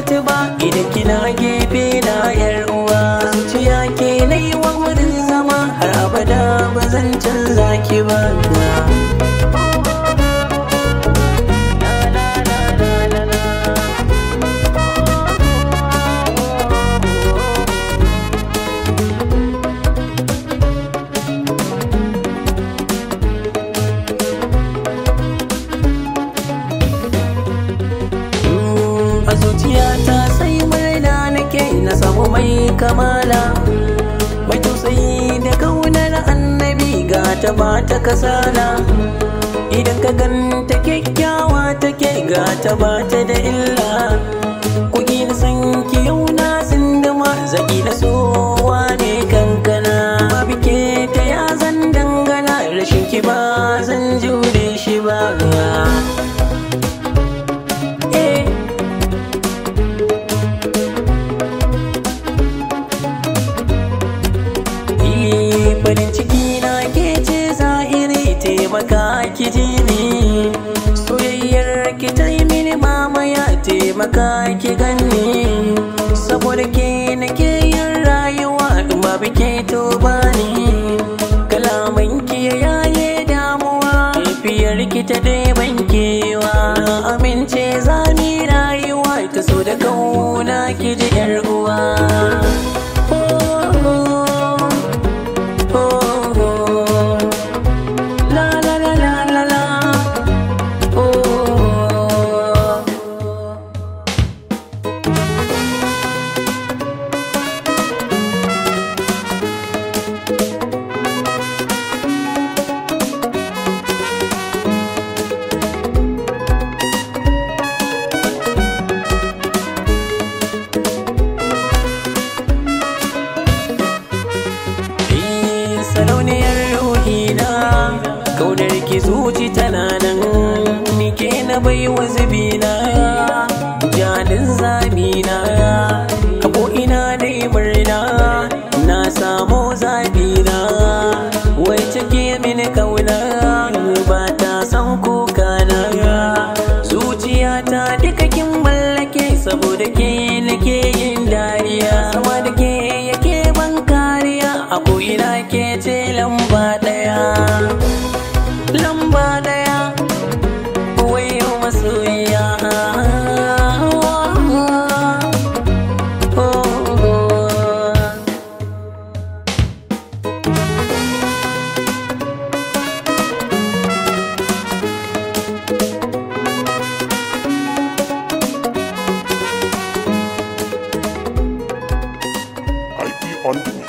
mutu ba idan kina gefe na yar uwa. Zuciya ke na yi wa wurin zama har abada ba zan canza ki ba. A zuciyata sai murna nake na samu mai kamala, mai tausayi da kaunar annabi ga ta ba ta kasala. Idan ka ganta kyakkyawa take ga ta ba ta da illa. Kuki na san ki yau na zinduma zaki na sowa ne kankana. Babu ke ta ya zan dangana rashin ki ba zan jure shi ba. Farin ciki na ke ce zahiri taimaka ki ji ni. Soyayyar ki ta yi mini mamaya taimaka ki gani. Saboda ke nake yin rayuwa in babu ke to bani. Kalaman ki ya yaye damuwa tafiyar ki ta ɗeban kewa. Na amince zani rayuwa ta so da kauna ki ji yar uwa. Sarauniyar ruhina kaunar ki zuci tana nan, ni ke na bai wa zubina janin zabina. A ko'ina da murna na samu zabina, wai take mini kauna ba ta san kuka na. Zuciyata duka kin mallake saboda ke nake yin dariya. Sama da ke yake ban kariya a ko'ina ke ce lamba ɗaya, lamba ɗaya, wayo masoyiya. IP on